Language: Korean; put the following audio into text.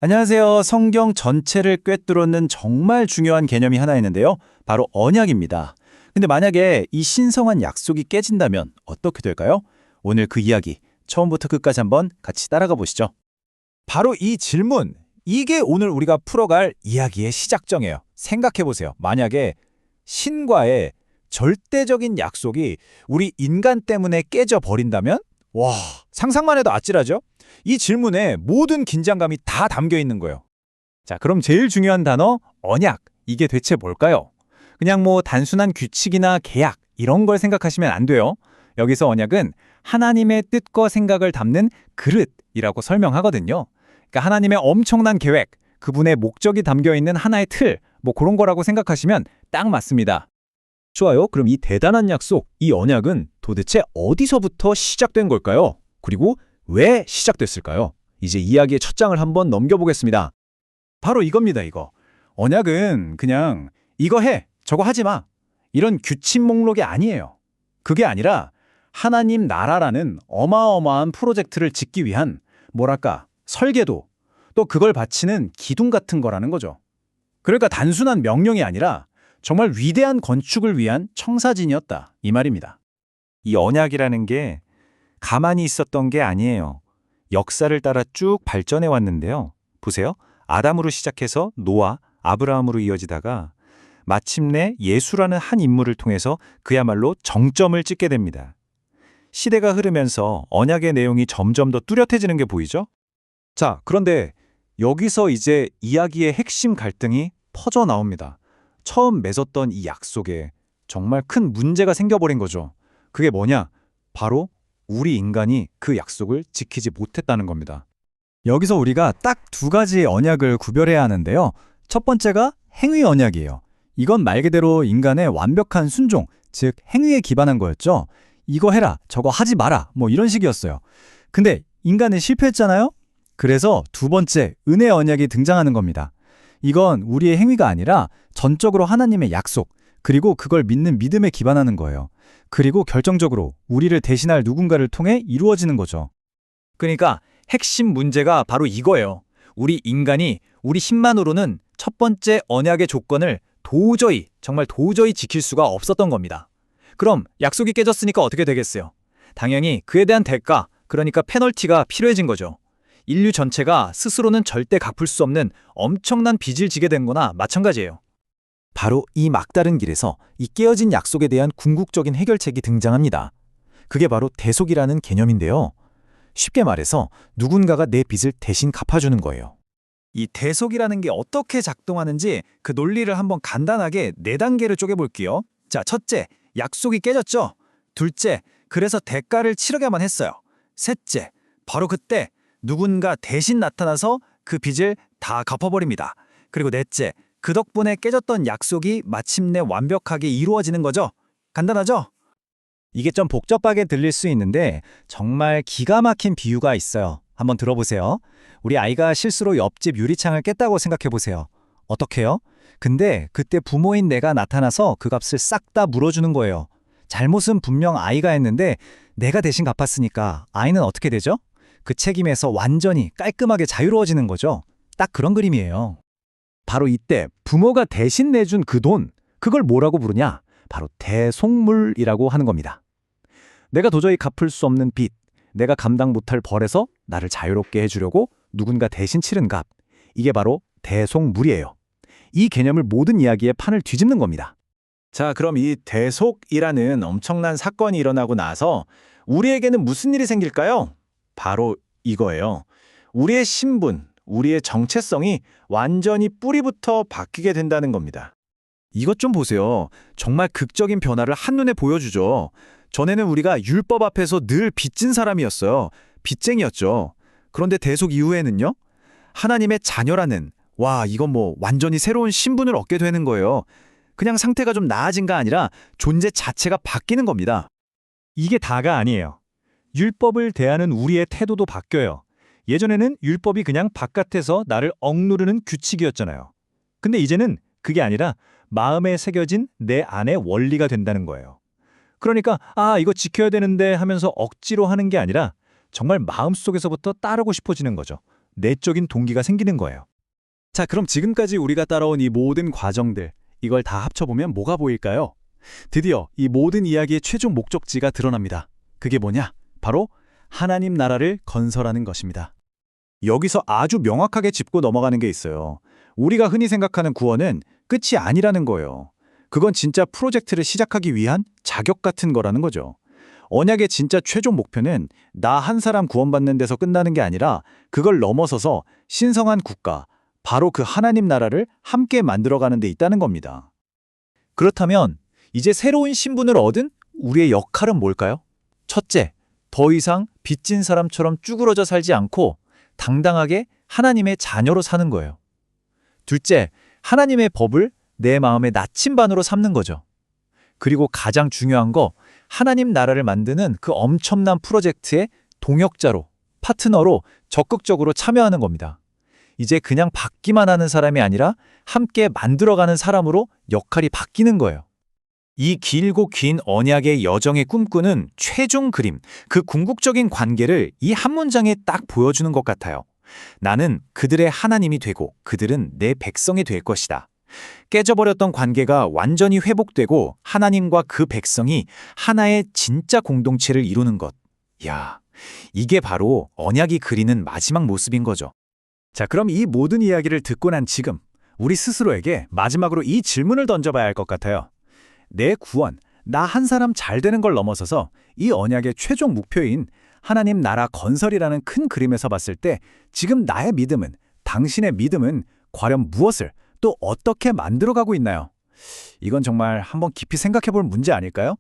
안녕하세요. 성경 전체를 꿰뚫는 정말 중요한 개념이 하나 있는데요. 바로 언약입니다. 근데 만약에 이 신성한 약속이 깨진다면 어떻게 될까요? 오늘 그 이야기 처음부터 끝까지 한번 같이 따라가 보시죠. 바로 이 질문, 이게 오늘 우리가 풀어갈 이야기의 시작점이에요. 생각해보세요. 만약에 신과의 절대적인 약속이 우리 인간 때문에 깨져버린다면? 와, 상상만 해도 아찔하죠? 이 질문에 모든 긴장감이 다 담겨 있는 거예요. 자, 그럼 제일 중요한 단어, 언약. 이게 대체 뭘까요? 그냥 뭐 단순한 규칙이나 계약, 이런 걸 생각하시면 안 돼요. 여기서 언약은 하나님의 뜻과 생각을 담는 그릇이라고 설명하거든요. 그러니까 하나님의 엄청난 계획, 그분의 목적이 담겨 있는 하나의 틀, 뭐 그런 거라고 생각하시면 딱 맞습니다. 좋아요. 그럼 이 대단한 약속, 이 언약은 도대체 어디서부터 시작된 걸까요? 그리고 왜 시작됐을까요? 이제 이야기의 첫 장을 한번 넘겨보겠습니다. 바로 이겁니다, 이거. 언약은 그냥 이거 해, 저거 하지 마. 이런 규칙 목록이 아니에요. 그게 아니라 하나님 나라라는 어마어마한 프로젝트를 짓기 위한 뭐랄까, 설계도, 또 그걸 바치는 기둥 같은 거라는 거죠. 그러니까 단순한 명령이 아니라 정말 위대한 건축을 위한 청사진이었다, 이 말입니다. 이 언약이라는 게 가만히 있었던 게 아니에요. 역사를 따라 쭉 발전해 왔는데요. 보세요. 아담으로 시작해서 노아, 아브라함으로 이어지다가 마침내 예수라는 한 인물을 통해서 그야말로 정점을 찍게 됩니다. 시대가 흐르면서 언약의 내용이 점점 더 뚜렷해지는 게 보이죠? 자, 그런데 여기서 이제 이야기의 핵심 갈등이 퍼져 나옵니다. 처음 맺었던 이 약속에 정말 큰 문제가 생겨버린 거죠. 그게 뭐냐? 바로 우리 인간이 그 약속을 지키지 못했다는 겁니다. 여기서 우리가 딱 두 가지의 언약을 구별해야 하는데요. 첫 번째가 행위 언약이에요. 이건 말 그대로 인간의 완벽한 순종, 즉 행위에 기반한 거였죠. 이거 해라, 저거 하지 마라, 뭐 이런 식이었어요. 근데 인간은 실패했잖아요? 그래서 두 번째, 은혜 언약이 등장하는 겁니다. 이건 우리의 행위가 아니라 전적으로 하나님의 약속, 그리고 그걸 믿는 믿음에 기반하는 거예요. 그리고 결정적으로 우리를 대신할 누군가를 통해 이루어지는 거죠. 그러니까 핵심 문제가 바로 이거예요. 우리 인간이 우리 힘만으로는 첫 번째 언약의 조건을 도저히, 정말 도저히 지킬 수가 없었던 겁니다. 그럼 약속이 깨졌으니까 어떻게 되겠어요? 당연히 그에 대한 대가, 그러니까 페널티가 필요해진 거죠. 인류 전체가 스스로는 절대 갚을 수 없는 엄청난 빚을 지게 된 거나 마찬가지예요. 바로 이 막다른 길에서 이 깨어진 약속에 대한 궁극적인 해결책이 등장합니다. 그게 바로 대속이라는 개념인데요. 쉽게 말해서 누군가가 내 빚을 대신 갚아주는 거예요. 이 대속이라는 게 어떻게 작동하는지 그 논리를 한번 간단하게 네 단계를 쪼개볼게요. 자, 첫째, 약속이 깨졌죠? 둘째, 그래서 대가를 치르게만 했어요. 셋째, 바로 그때 누군가 대신 나타나서 그 빚을 다 갚아버립니다. 그리고 넷째, 그 덕분에 깨졌던 약속이 마침내 완벽하게 이루어지는 거죠. 간단하죠? 이게 좀 복잡하게 들릴 수 있는데 정말 기가 막힌 비유가 있어요. 한번 들어보세요. 우리 아이가 실수로 옆집 유리창을 깼다고 생각해보세요. 어떡해요? 근데 그때 부모인 내가 나타나서 그 값을 싹 다 물어주는 거예요. 잘못은 분명 아이가 했는데 내가 대신 갚았으니까 아이는 어떻게 되죠? 그 책임에서 완전히 깔끔하게 자유로워지는 거죠. 딱 그런 그림이에요. 바로 이때 부모가 대신 내준 그 돈, 그걸 뭐라고 부르냐? 바로 대속물이라고 하는 겁니다. 내가 도저히 갚을 수 없는 빚, 내가 감당 못할 벌에서 나를 자유롭게 해주려고 누군가 대신 치른 값, 이게 바로 대속물이에요. 이 개념을 모든 이야기의 판을 뒤집는 겁니다. 자, 그럼 이 대속이라는 엄청난 사건이 일어나고 나서 우리에게는 무슨 일이 생길까요? 바로 이거예요. 우리의 신분, 우리의 정체성이 완전히 뿌리부터 바뀌게 된다는 겁니다. 이것 좀 보세요. 정말 극적인 변화를 한눈에 보여주죠. 전에는 우리가 율법 앞에서 늘 빚진 사람이었어요. 빚쟁이였죠. 그런데 대속 이후에는요? 하나님의 자녀라는, 와, 이건 뭐 완전히 새로운 신분을 얻게 되는 거예요. 그냥 상태가 좀 나아진가 아니라 존재 자체가 바뀌는 겁니다. 이게 다가 아니에요. 율법을 대하는 우리의 태도도 바뀌어요. 예전에는 율법이 그냥 바깥에서 나를 억누르는 규칙이었잖아요. 근데 이제는 그게 아니라 마음에 새겨진 내 안의 원리가 된다는 거예요. 그러니까 이거 지켜야 되는데 하면서 억지로 하는 게 아니라 정말 마음속에서부터 따르고 싶어지는 거죠. 내적인 동기가 생기는 거예요. 자, 그럼 지금까지 우리가 따라온 이 모든 과정들, 이걸 다 합쳐보면 뭐가 보일까요? 드디어 이 모든 이야기의 최종 목적지가 드러납니다. 그게 뭐냐? 바로 하나님 나라를 건설하는 것입니다. 여기서 아주 명확하게 짚고 넘어가는 게 있어요. 우리가 흔히 생각하는 구원은 끝이 아니라는 거예요. 그건 진짜 프로젝트를 시작하기 위한 자격 같은 거라는 거죠. 언약의 진짜 최종 목표는 나 한 사람 구원받는 데서 끝나는 게 아니라 그걸 넘어서서 신성한 국가, 바로 그 하나님 나라를 함께 만들어가는 데 있다는 겁니다. 그렇다면 이제 새로운 신분을 얻은 우리의 역할은 뭘까요? 첫째, 더 이상 빚진 사람처럼 쭈그러져 살지 않고 당당하게 하나님의 자녀로 사는 거예요. 둘째, 하나님의 법을 내 마음의 나침반으로 삼는 거죠. 그리고 가장 중요한 거, 하나님 나라를 만드는 그 엄청난 프로젝트의 동역자로, 파트너로 적극적으로 참여하는 겁니다. 이제 그냥 받기만 하는 사람이 아니라 함께 만들어가는 사람으로 역할이 바뀌는 거예요. 이 길고 긴 언약의 여정의 꿈꾸는 최종 그림, 그 궁극적인 관계를 이 한 문장에 딱 보여주는 것 같아요. 나는 그들의 하나님이 되고 그들은 내 백성이 될 것이다. 깨져버렸던 관계가 완전히 회복되고 하나님과 그 백성이 하나의 진짜 공동체를 이루는 것. 야, 이게 바로 언약이 그리는 마지막 모습인 거죠. 자, 그럼 이 모든 이야기를 듣고 난 지금 우리 스스로에게 마지막으로 이 질문을 던져봐야 할 것 같아요. 내 구원, 나 한 사람 잘 되는 걸 넘어서서 이 언약의 최종 목표인 하나님 나라 건설이라는 큰 그림에서 봤을 때 지금 나의 믿음은, 당신의 믿음은 과연 무엇을 또 어떻게 만들어가고 있나요? 이건 정말 한번 깊이 생각해 볼 문제 아닐까요?